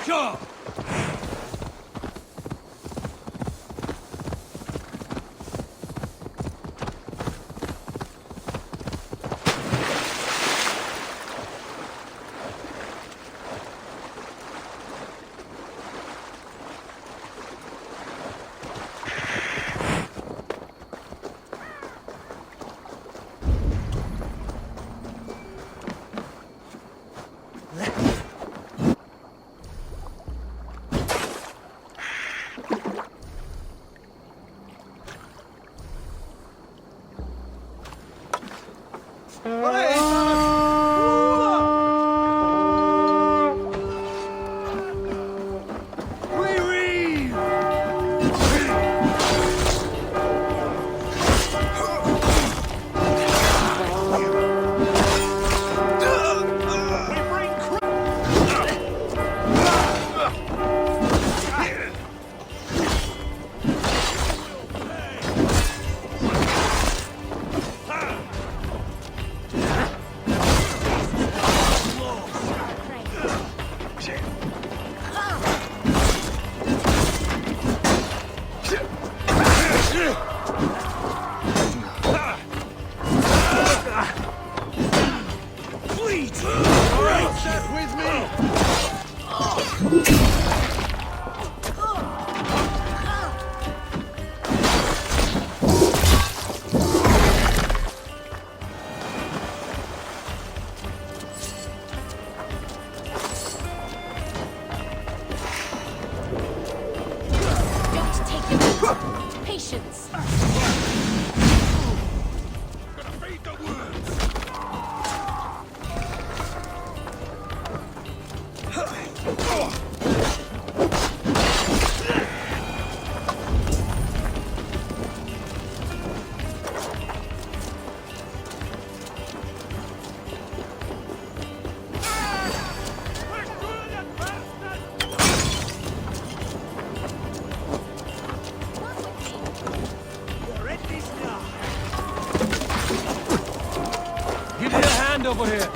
Go! Patience. Gonna feed the worms. Give me a hand over here.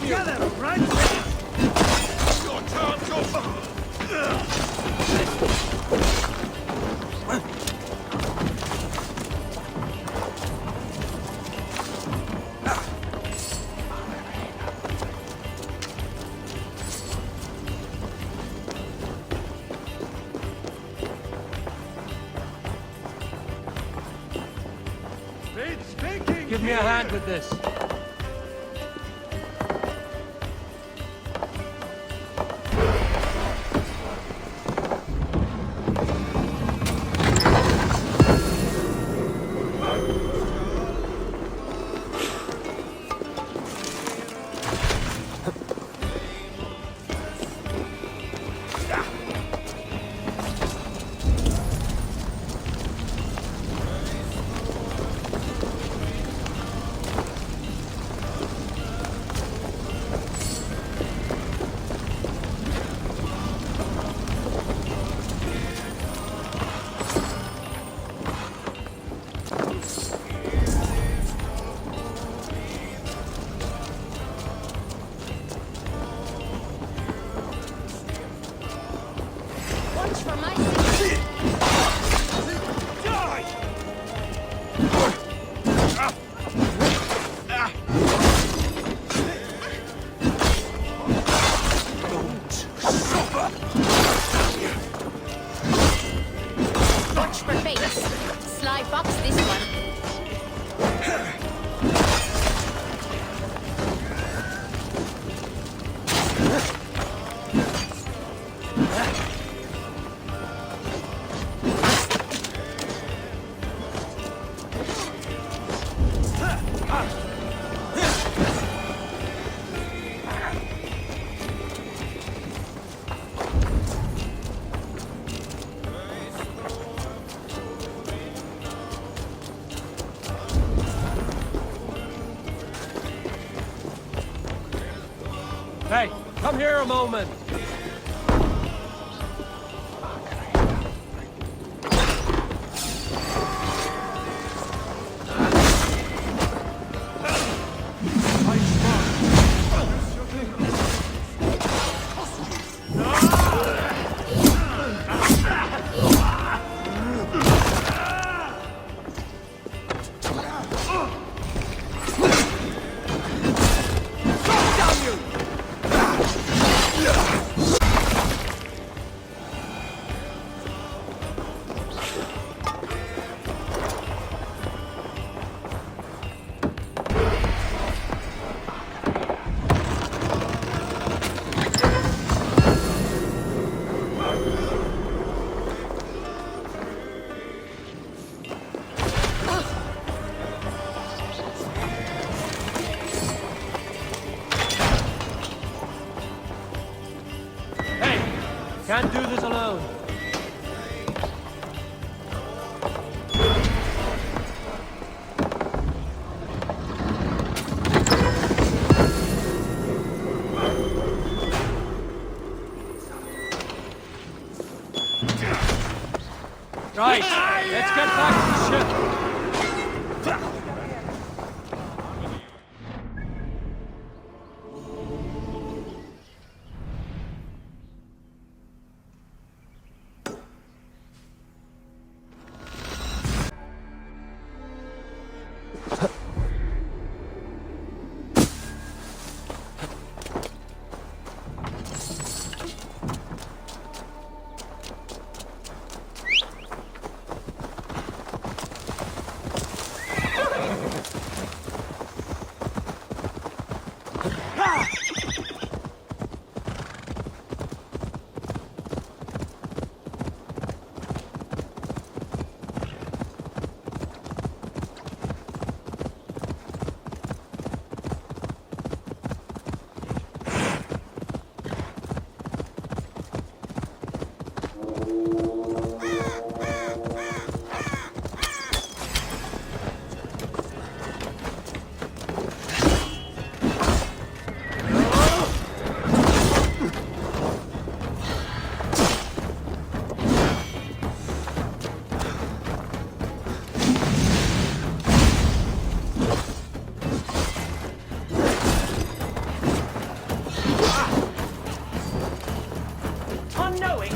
Together, right? Your turn, Give me a hand with this. come here a moment. Can't do this alone. Right, let's get back to the ship.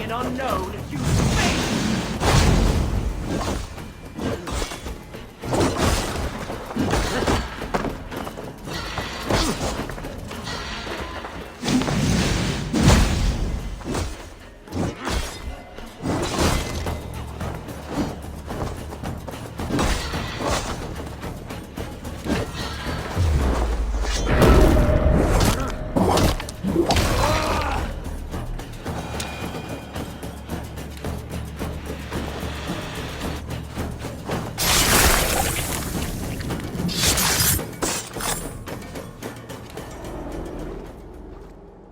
Unknown, you face!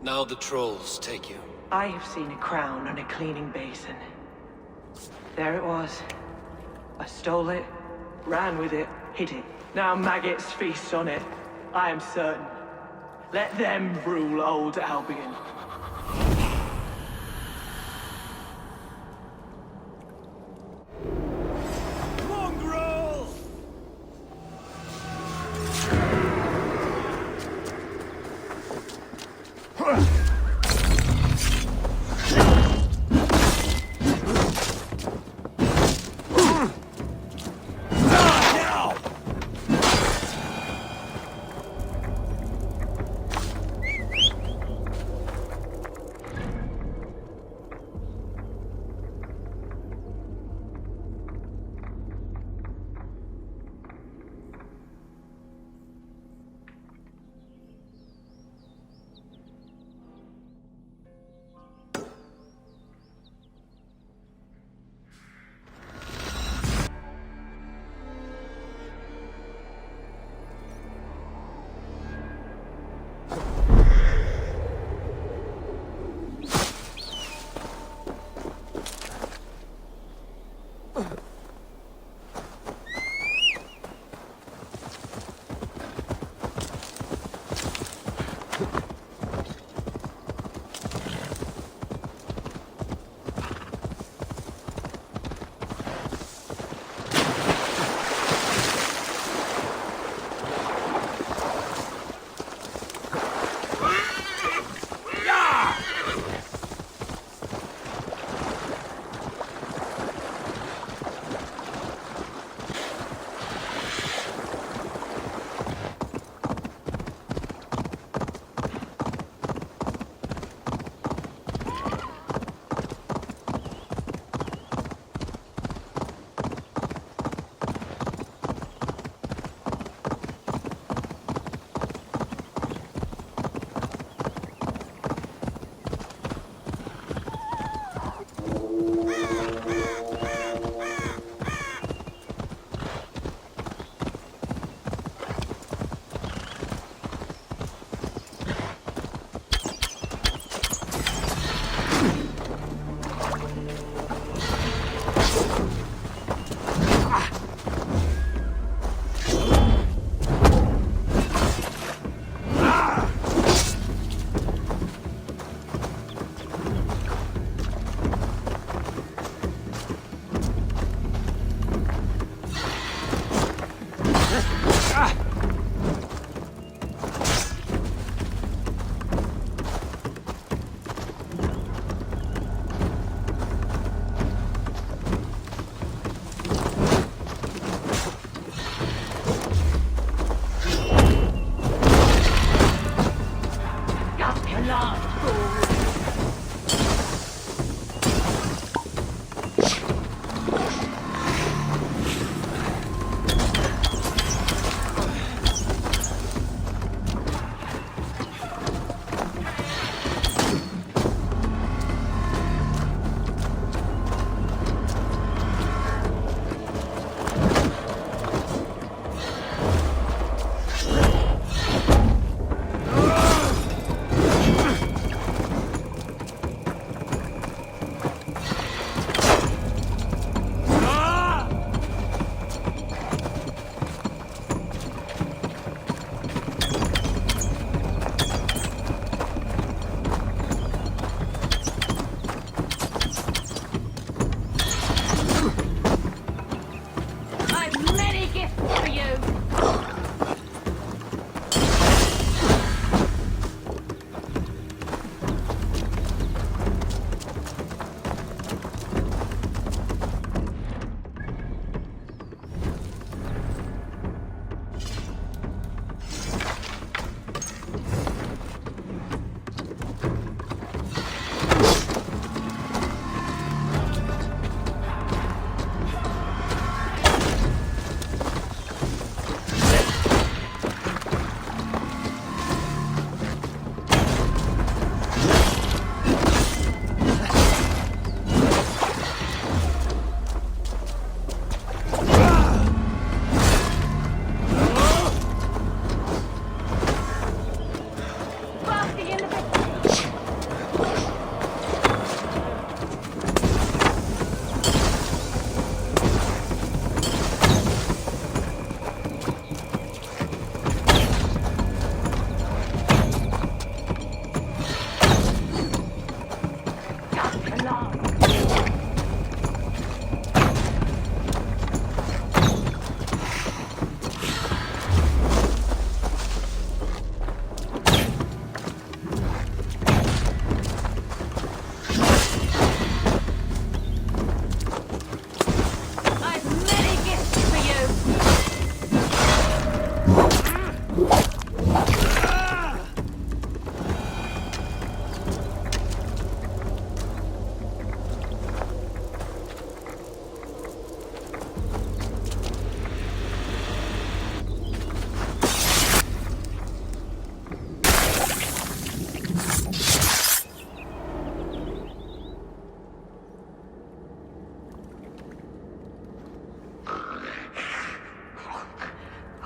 Now the trolls take you. I have seen a crown on a cleaning basin. There it was. I stole it, ran with it, hid it. Now maggots feast on it. I am certain. Let them rule old Albion.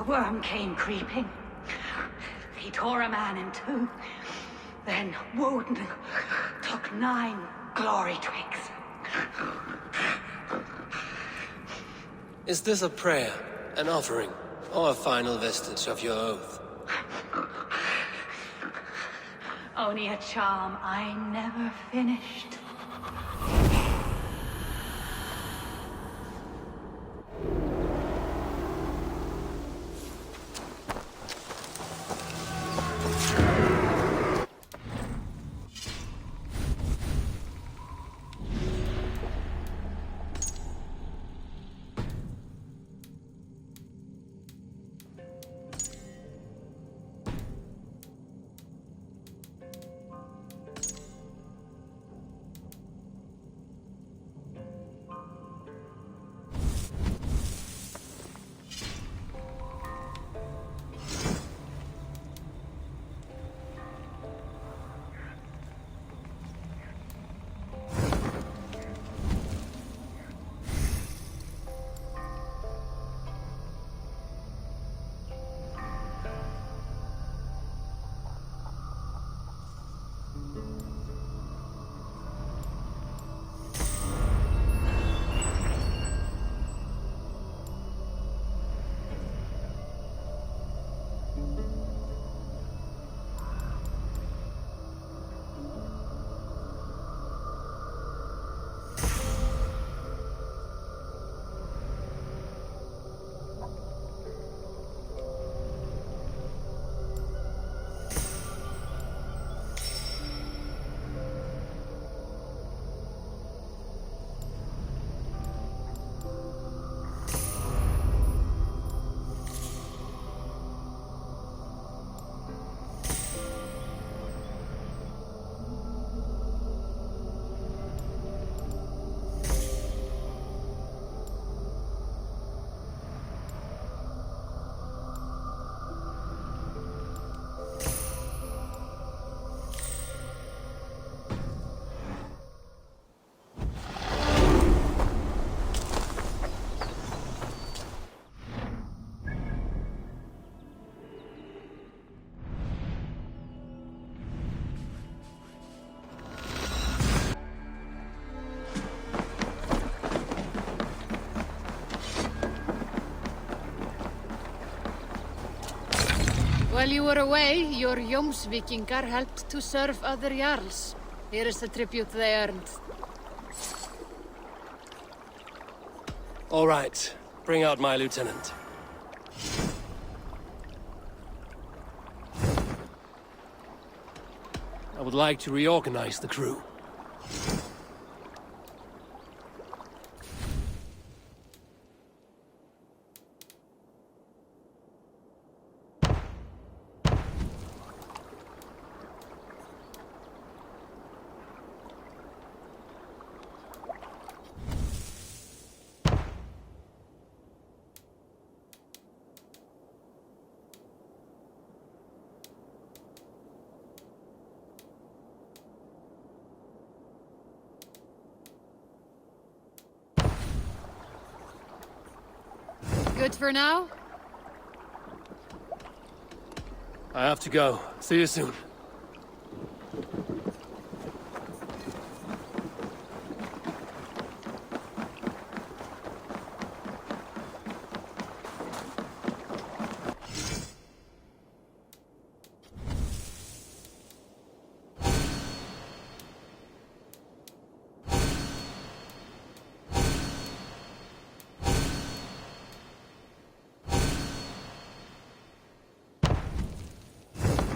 worm came creeping. He tore a man in two. Then Woden took 9 glory twigs. Is this a prayer, an offering, or a final vestige of your oath? Only a charm I never finished. While you were away, your Jómsvíkingar helped to serve other Jarls. Here is the tribute they earned. All right, bring out my lieutenant. I would like to reorganize the crew. Good for now? I have to go. See you soon.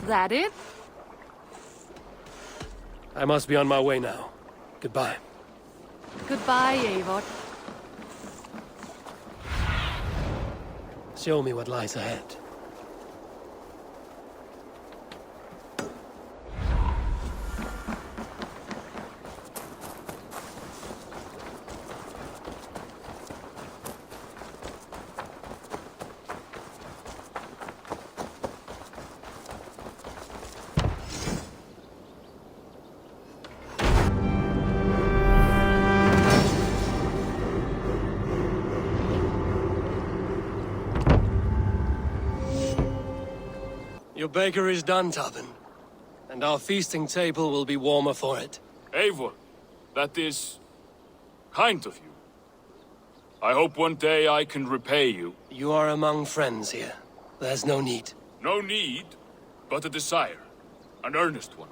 That it? I must be on my way now. Goodbye. Goodbye, Eivor. Show me what lies ahead. Your baker is done, Tobin. And our feasting table will be warmer for it. Eivor, that is kind of you. I hope one day I can repay you. You are among friends here. There's no need. No need, but a desire. An earnest one.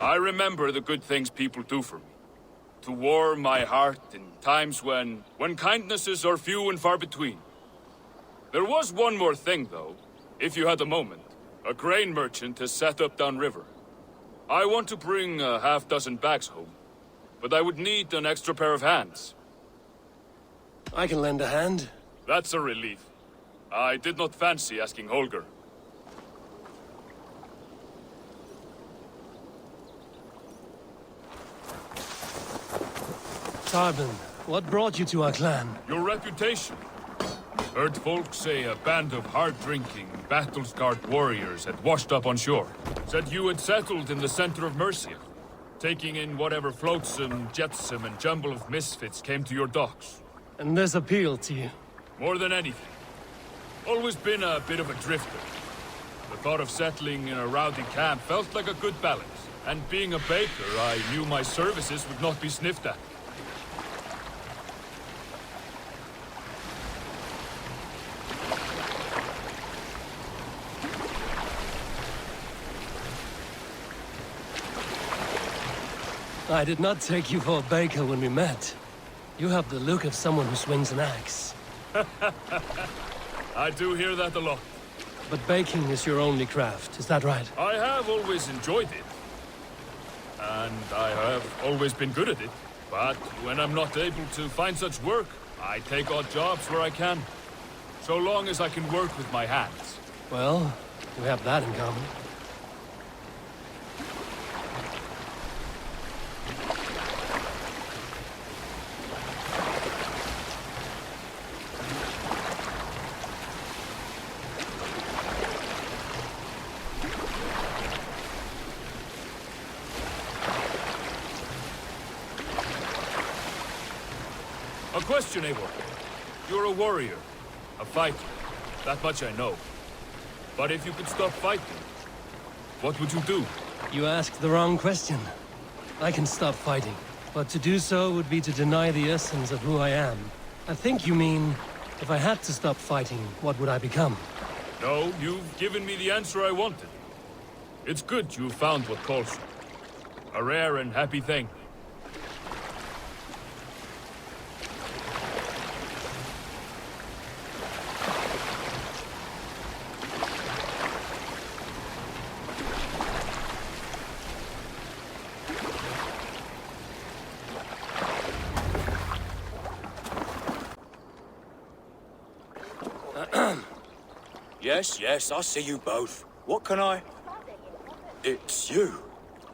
I remember the good things people do for me. To warm my heart in times when kindnesses are few and far between. There was one more thing, though, if you had a moment. A grain merchant has set up downriver. I want to bring a half-dozen bags home, but I would need an extra pair of hands. I can lend a hand. That's a relief. I did not fancy asking Holger. Tarbin, what brought you to our clan? Your reputation. Heard folks say a band of hard-drinking, battle-scarred warriors had washed up on shore. Said you had settled in the center of Mercia, taking in whatever flotsam, jetsam, and jumble of misfits came to your docks. And this appealed to you? More than anything. Always been a bit of a drifter. The thought of settling in a rowdy camp felt like a good balance. And being a baker, I knew my services would not be sniffed at. I did not take you for a baker when we met. You have the look of someone who swings an axe. I do hear that a lot. But baking is your only craft, is that right? I have always enjoyed it. And I have always been good at it. But when I'm not able to find such work, I take odd jobs where I can. So long as I can work with my hands. Well, we have that in common. A question, Eivor. You're a warrior, a fighter. That much I know. But if you could stop fighting, what would you do? You asked the wrong question. I can stop fighting, but to do so would be to deny the essence of who I am. I think you mean, if I had to stop fighting, what would I become? No, you've given me the answer I wanted. It's good you found what calls you. A rare and happy thing. Yes, I see you both. What can I... It's you.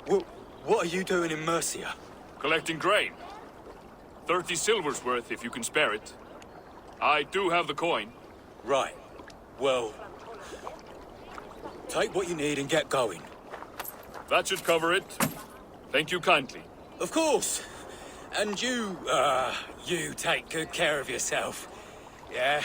What are you doing in Mercia? Collecting grain. 30 silver's worth if you can spare it. I do have the coin. Right. Well... take what you need and get going. That should cover it. Thank you kindly. Of course. And you take good care of yourself. Yeah?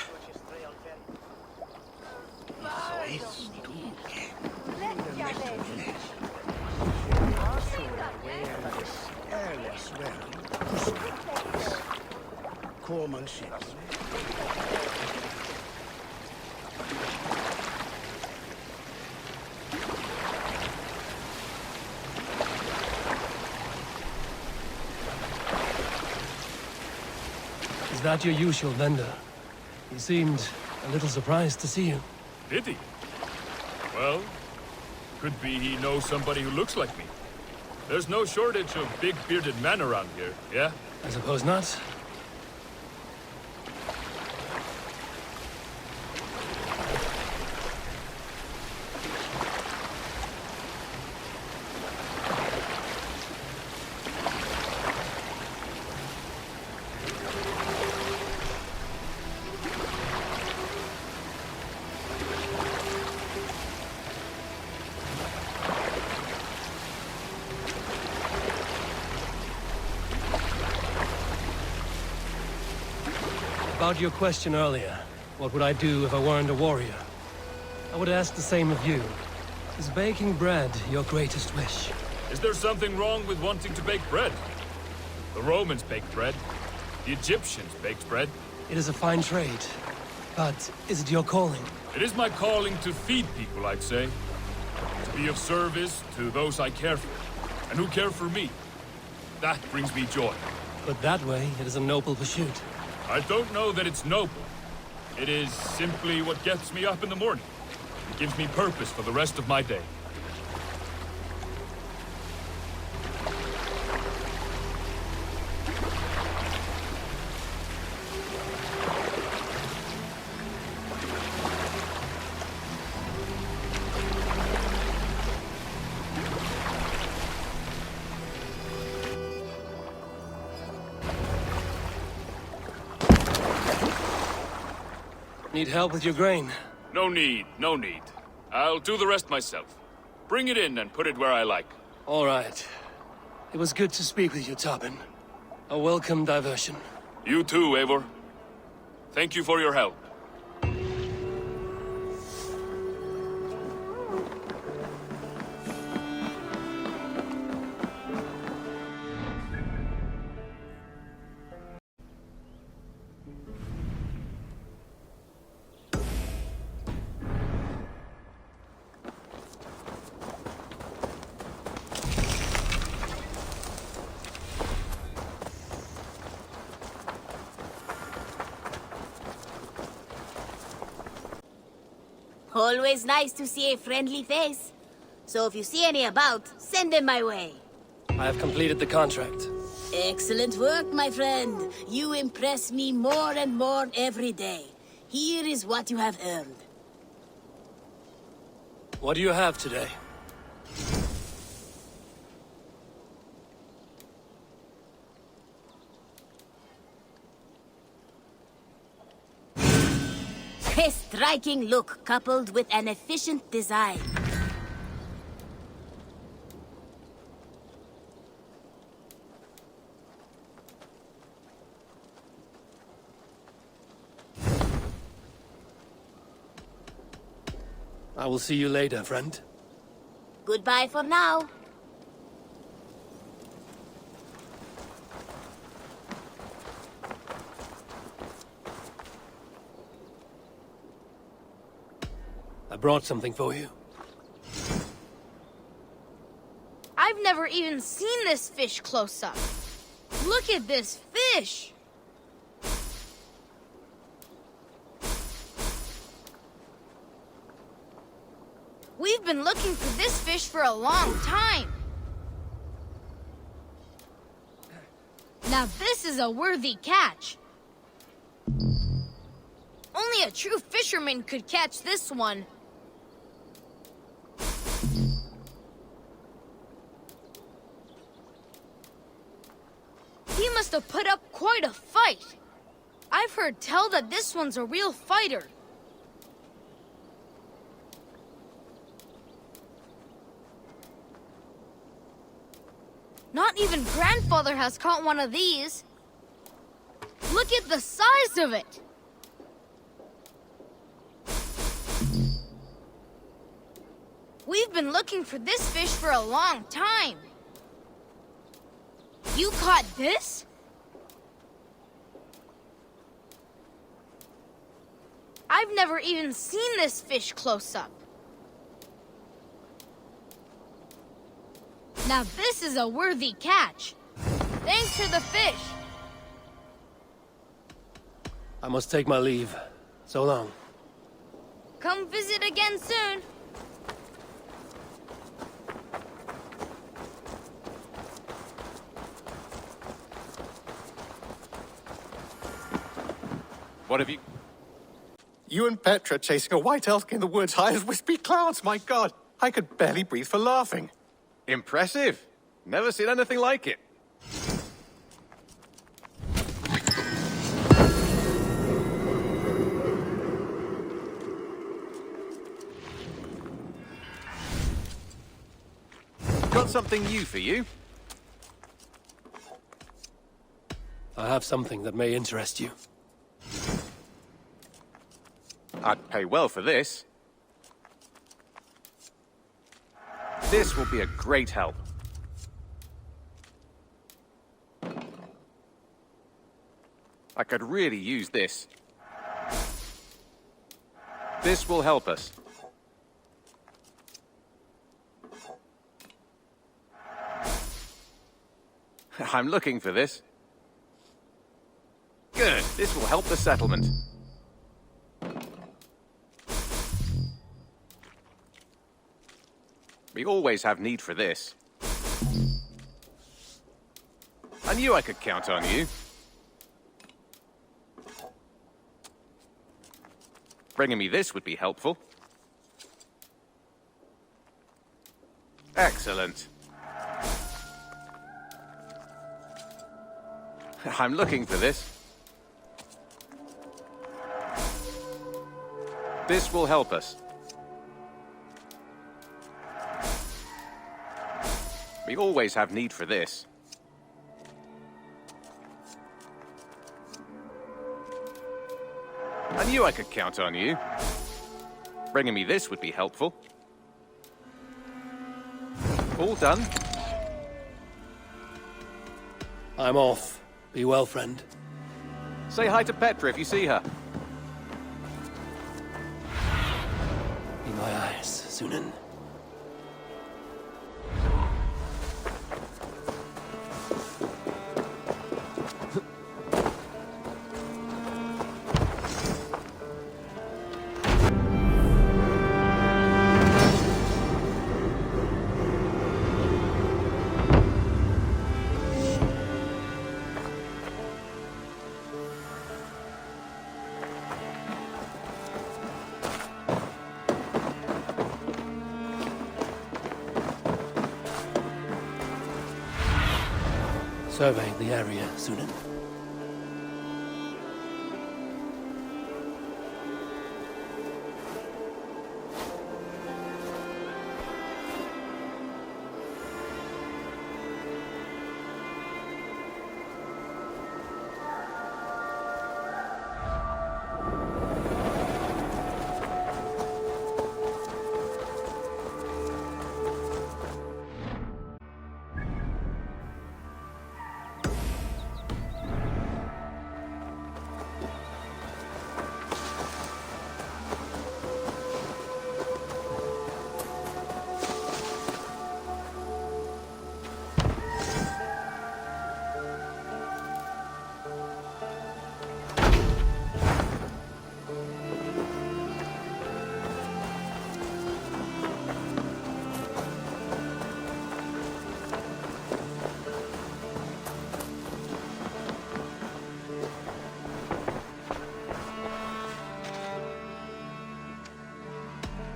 Is that your usual vendor? He seemed a little surprised to see you. Did he? Well, could be he knows somebody who looks like me. There's no shortage of big bearded men around here, yeah? I suppose not. About your question earlier, what would I do if I weren't a warrior? I would ask the same of you. Is baking bread your greatest wish? Is there something wrong with wanting to bake bread? The Romans baked bread. The Egyptians baked bread. It is a fine trade. But is it your calling? It is my calling to feed people, I'd say. To be of service to those I care for, and who care for me. That brings me joy. Put that way, it is a noble pursuit. I don't know that it's noble. It is simply what gets me up in the morning. It gives me purpose for the rest of my day. Need help with your grain? No need, no need. I'll do the rest myself. Bring it in and put it where I like. All right. It was good to speak with you, Tobin. A welcome diversion. You too, Eivor. Thank you for your help. Always nice to see a friendly face. So if you see any about, send them my way. I have completed the contract. Excellent work, my friend. You impress me more and more every day. Here is what you have earned. What do you have today? A striking look coupled with an efficient design. I will see you later, friend. Goodbye for now. I brought something for you. I've never even seen this fish close up. Look at this fish! We've been looking for this fish for a long time. Now this is a worthy catch. Only a true fisherman could catch this one. He must have put up quite a fight. I've heard tell that this one's a real fighter. Not even Grandfather has caught one of these. Look at the size of it. We've been looking for this fish for a long time. You caught this? I've never even seen this fish close up. Now this is a worthy catch. Thanks for the fish. I must take my leave. So long. Come visit again soon. What have you... You and Petra chasing a white elk in the woods high as wispy clouds, my god! I could barely breathe for laughing. Impressive. Never seen anything like it. Got something new for you? I have something that may interest you. I'd pay well for this. This will be a great help. I could really use this. This will help us. I'm looking for this. Good. This will help the settlement. We always have need for this. I knew I could count on you. Bringing me this would be helpful. Excellent. I'm looking for this. This will help us. We always have need for this. I knew I could count on you. Bringing me this would be helpful. All done. I'm off. Be well, friend. Say hi to Petra if you see her. Be my eyes, Sunan. Survey the area, Sunan.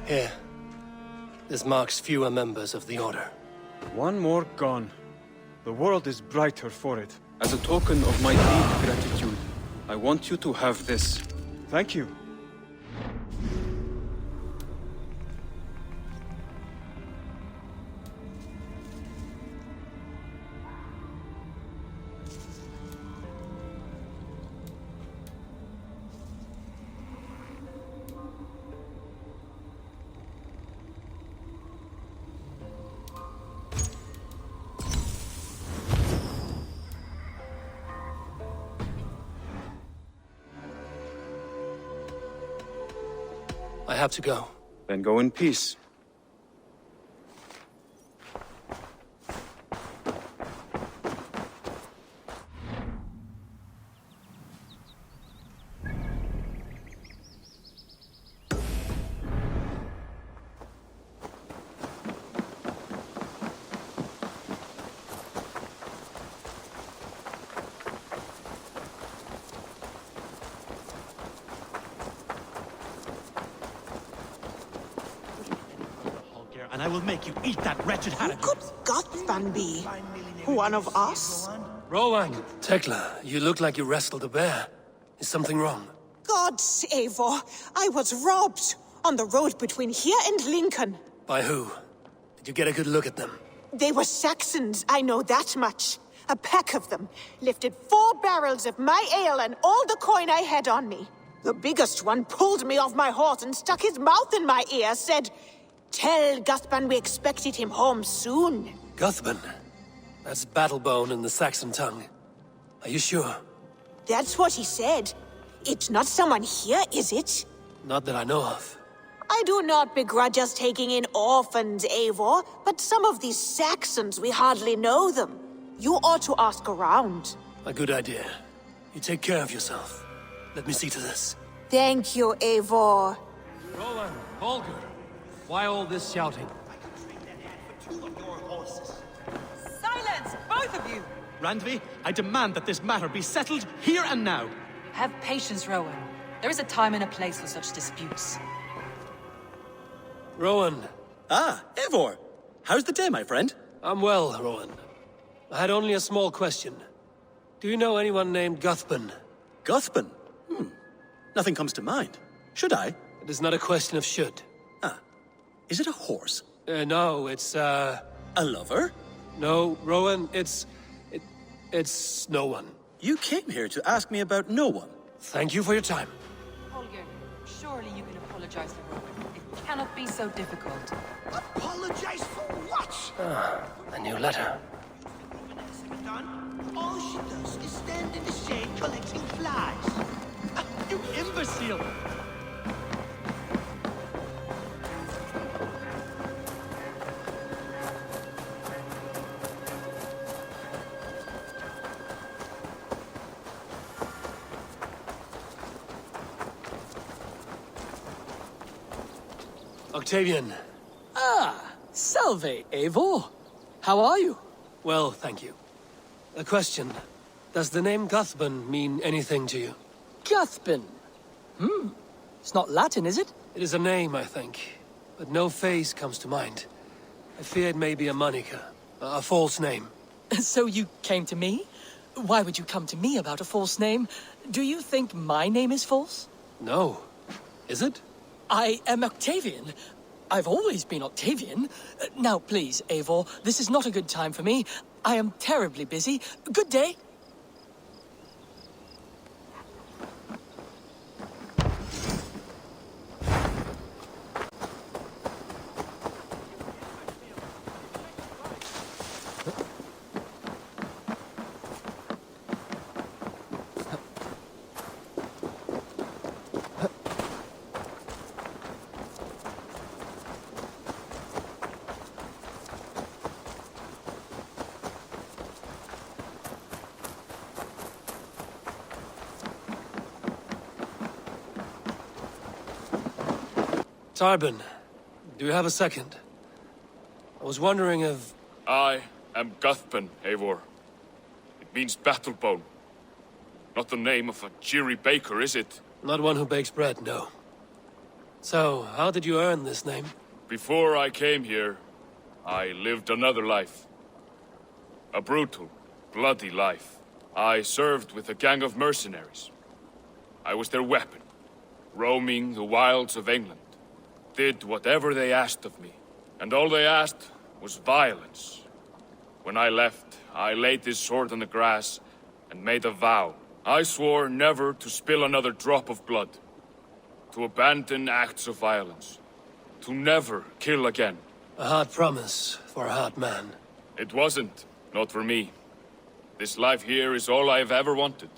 Here. This marks fewer members of the Order. One more gone. The world is brighter for it. As a token of my deep gratitude, I want you to have this. Thank you. I have to go. Then go in peace. And I will make you eat that wretched hat of Good God, Van B. One of us? Rowan! Tekla, you look like you wrestled a bear. Is something wrong? God's Eivor, I was robbed on the road between here and Lincoln. By who? Did you get a good look at them? They were Saxons, I know that much. A pack of them lifted 4 barrels of my ale and all the coin I had on me. The biggest one pulled me off my horse and stuck his mouth in my ear, said, Tell Guthban we expected him home soon. Guthban? That's Battlebone in the Saxon tongue. Are you sure? That's what he said. It's not someone here, is it? Not that I know of. I do not begrudge us taking in orphans, Eivor, but some of these Saxons, we hardly know them. You ought to ask around. A good idea. You take care of yourself. Let me see to this. Thank you, Eivor. Roland, Holger, why all this shouting? Silence, both of you! Randvi, I demand that this matter be settled here and now. Have patience, Rowan. There is a time and a place for such disputes. Rowan. Ah, Eivor. How's the day, my friend? I'm well, Rowan. I had only a small question. Do you know anyone named Guthban? Guthban? Nothing comes to mind. Should I? It is not a question of should. Ah. Is it a horse? No, it's, A lover? No, Rowan, it's no one. You came here to ask me about no one. Thank you for your time. Holger, surely you can apologize to Rowan. It cannot be so difficult. Apologize for what? A new letter. All she does is stand in the shade collecting flies. You imbecile! Octavian. Ah, salve, Eivor. How are you? Well, thank you. A question. Does the name Guthban mean anything to you? Guthban? It's not Latin, is it? It is a name, I think. But no face comes to mind. I fear it may be a moniker. A false name. So you came to me? Why would you come to me about a false name? Do you think my name is false? No. Is it? I am Octavian. I've always been Octavian. Now, please, Eivor, this is not a good time for me. I am terribly busy. Good day. Tarbin, do you have a second? I was wondering if... I am Guthban, Eivor. It means battlebone. Not the name of a cheery baker, is it? Not one who bakes bread, no. So, how did you earn this name? Before I came here, I lived another life. A brutal, bloody life. I served with a gang of mercenaries. I was their weapon, roaming the wilds of England. Did whatever they asked of me, and all they asked was violence. When I left, I laid this sword on the grass and made a vow. I swore never to spill another drop of blood, to abandon acts of violence, to never kill again. A hard promise for a hard man. It wasn't, not for me. This life here is all I've ever wanted.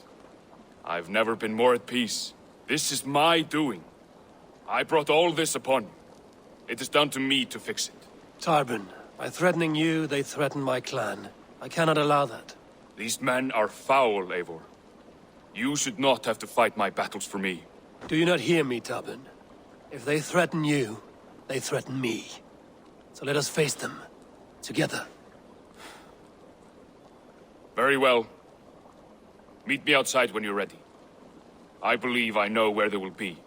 I've never been more at peace. This is my doing. I brought all this upon you. It is down to me to fix it. Tarbin, by threatening you, they threaten my clan. I cannot allow that. These men are foul, Eivor. You should not have to fight my battles for me. Do you not hear me, Tarbin? If they threaten you, they threaten me. So let us face them. Together. Very well. Meet me outside when you're ready. I believe I know where they will be.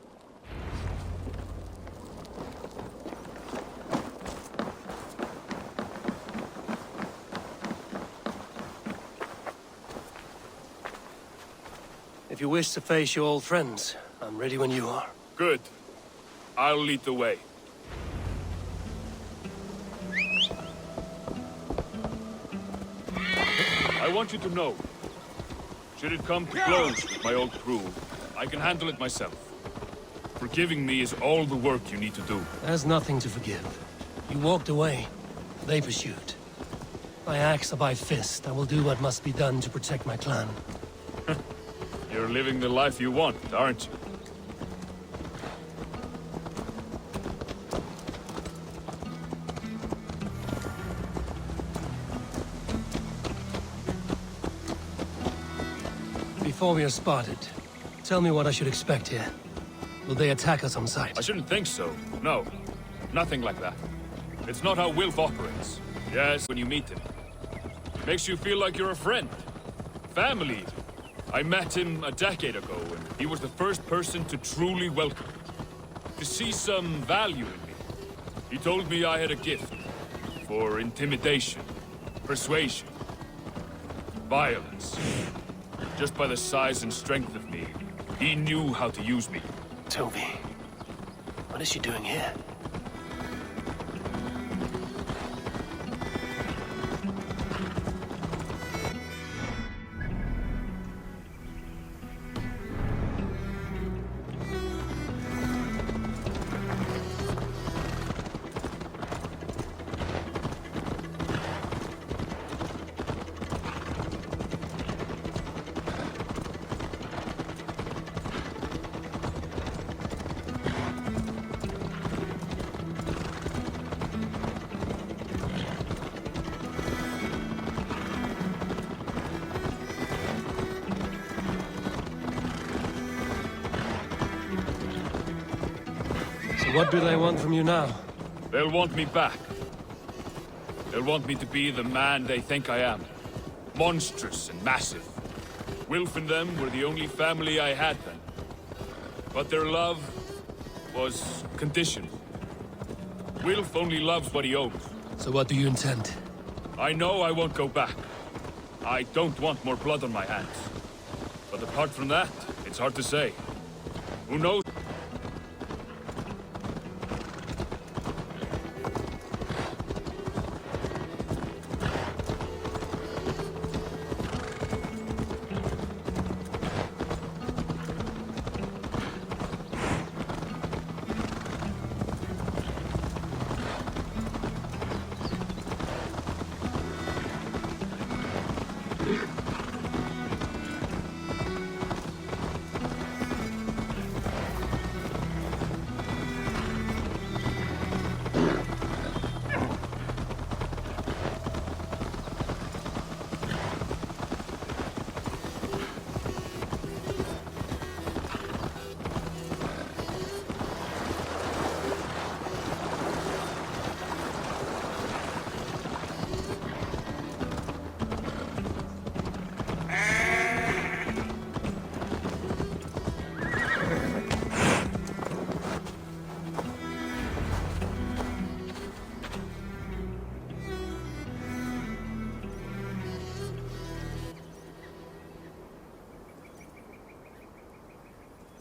If you wish to face your old friends, I'm ready when you are. Good. I'll lead the way. I want you to know, should it come to blows with my old crew, I can handle it myself. Forgiving me is all the work you need to do. There's nothing to forgive. You walked away. They pursued. By axe or by fist, I will do what must be done to protect my clan. You're living the life you want, aren't you? Before we are spotted, tell me what I should expect here. Will they attack us on sight? I shouldn't think so. No. Nothing like that. It's not how Wilf operates. Yes, when you meet him. Makes you feel like you're a friend. Family. I met him a decade ago, and he was the first person to truly welcome me. To see some value in me. He told me I had a gift. For intimidation. Persuasion. Violence. Just by the size and strength of me, he knew how to use me. Toby, what is she doing here? What do they want from you now? They'll want me back. They'll want me to be the man they think I am. Monstrous and massive. Wilf and them were the only family I had then. But their love was conditional. Wilf only loves what he owns. So what do you intend? I know I won't go back. I don't want more blood on my hands. But apart from that, it's hard to say. Who knows?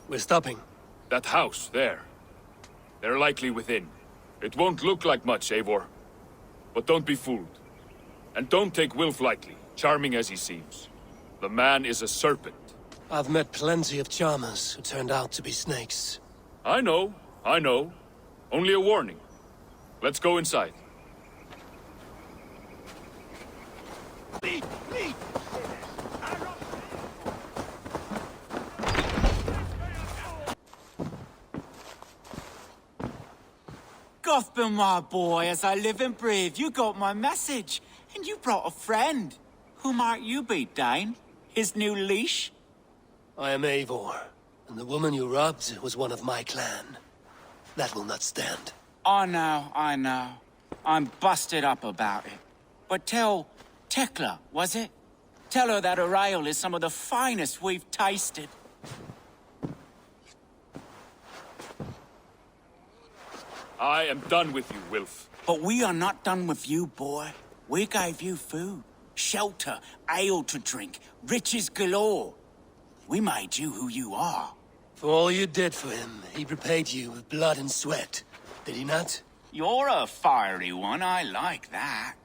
We're stopping. That house, there. They're likely within. It won't look like much, Eivor. But don't be fooled. And don't take Wilf lightly, charming as he seems. The man is a serpent. I've met plenty of charmers who turned out to be snakes. I know. Only a warning. Let's go inside. Gotham, my boy, as I live and breathe, you got my message. And you brought a friend. Who might you be, Dane? His new leash? I am Eivor, and the woman you robbed was one of my clan. That will not stand. I know. I'm busted up about it. But tell Tekla, was it? Tell her that her ale is some of the finest we've tasted. I am done with you, Wilf. But we are not done with you, boy. We gave you food, shelter, ale to drink, riches galore. We made you who you are. For all you did for him, he repaid you with blood and sweat, did he not? You're a fiery one, I like that.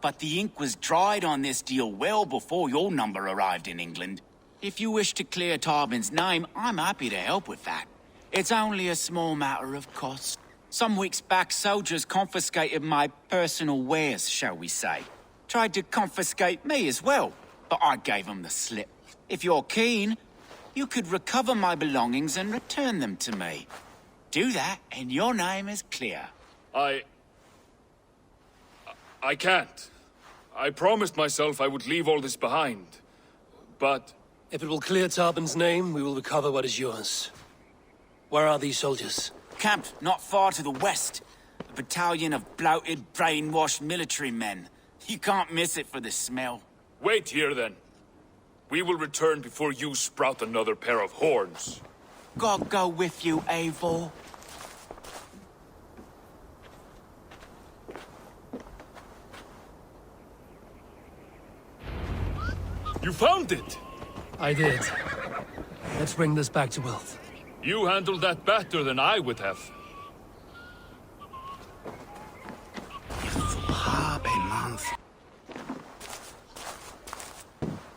But the ink was dried on this deal well before your number arrived in England. If you wish to clear Tarbin's name, I'm happy to help with that. It's only a small matter of cost. Some weeks back, soldiers confiscated my personal wares, shall we say. Tried to confiscate me as well, but I gave them the slip. If you're keen, you could recover my belongings and return them to me. Do that, and your name is clear. I can't. I promised myself I would leave all this behind. But... If it will clear Tarben's name, we will recover what is yours. Where are these soldiers? Camped not far to the west. A battalion of bloated, brainwashed military men. You can't miss it for the smell. Wait here, then. We will return before you sprout another pair of horns. God go with you, Eivor. You found it! I did. Let's bring this back to Wilf. You handled that better than I would have.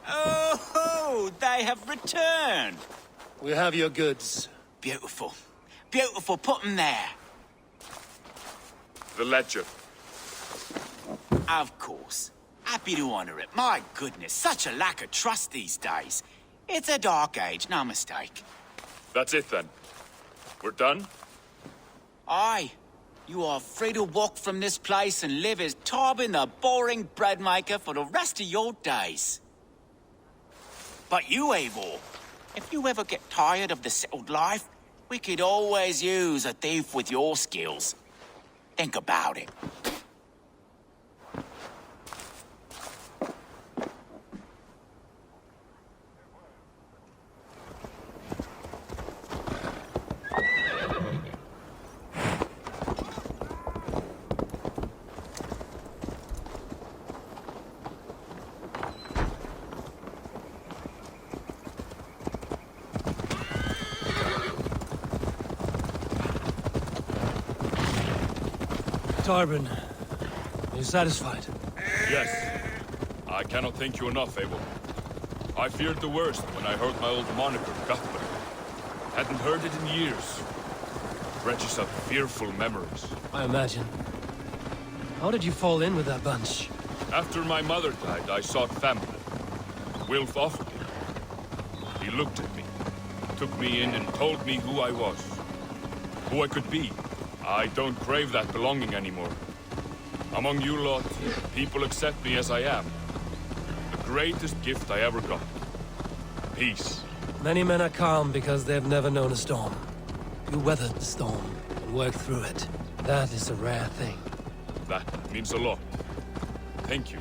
Oh, they have returned. We have your goods. Beautiful. Beautiful, put them there. The ledger. Of course. Happy to honor it. My goodness, such a lack of trust these days. It's a dark age, no mistake. That's it, then. We're done? Aye. You are free to walk from this place and live as Tarben the boring bread maker for the rest of your days. But you, Eivor, if you ever get tired of the settled life, we could always use a thief with your skills. Think about it. Tarben, are you satisfied? Yes. I cannot thank you enough, Abel. I feared the worst when I heard my old moniker, Cuthbert. Hadn't heard it in years. Dredges up fearful memories. I imagine. How did you fall in with that bunch? After my mother died, I sought family. Wilf offered it. He looked at me, took me in and told me who I was. Who I could be. I don't crave that belonging anymore. Among you lot, people accept me as I am. The greatest gift I ever got. Peace. Many men are calm because they've never known a storm. You weathered the storm and worked through it. That is a rare thing. That means a lot. Thank you.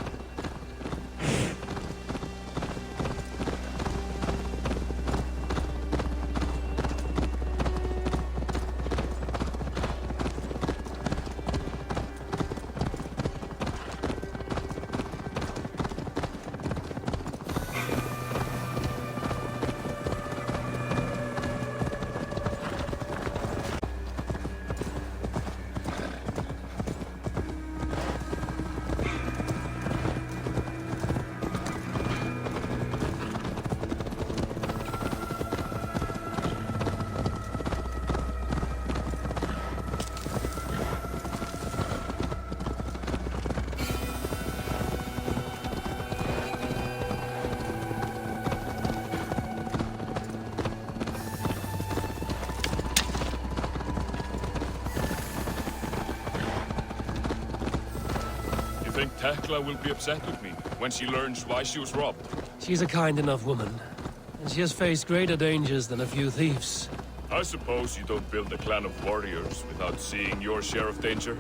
I think Tekla will be upset with me when she learns why she was robbed. She's a kind enough woman, and she has faced greater dangers than a few thieves. I suppose you don't build a clan of warriors without seeing your share of danger?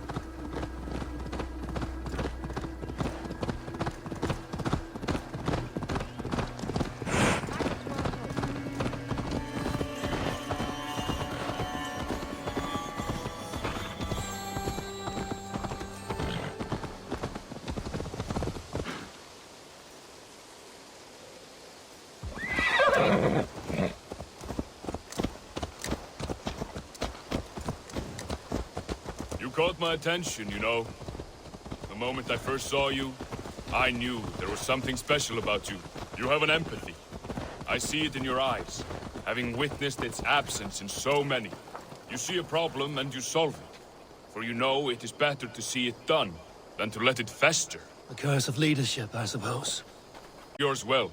You caught my attention, you know. The moment I first saw you, I knew there was something special about you. You have an empathy. I see it in your eyes, having witnessed its absence in so many. You see a problem and you solve it. For you know, it is better to see it done than to let it fester. The curse of leadership, I suppose. Yours well.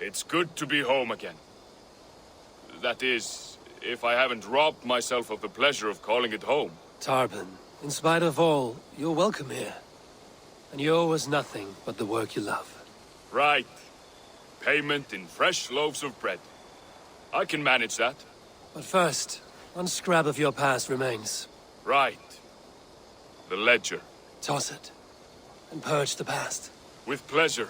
It's good to be home again. That is, if I haven't robbed myself of the pleasure of calling it home. Tarban, in spite of all, you're welcome here. And you owe us nothing but the work you love. Right. Payment in fresh loaves of bread. I can manage that. But first, one scrap of your past remains. Right. The ledger. Toss it, and purge the past. With pleasure.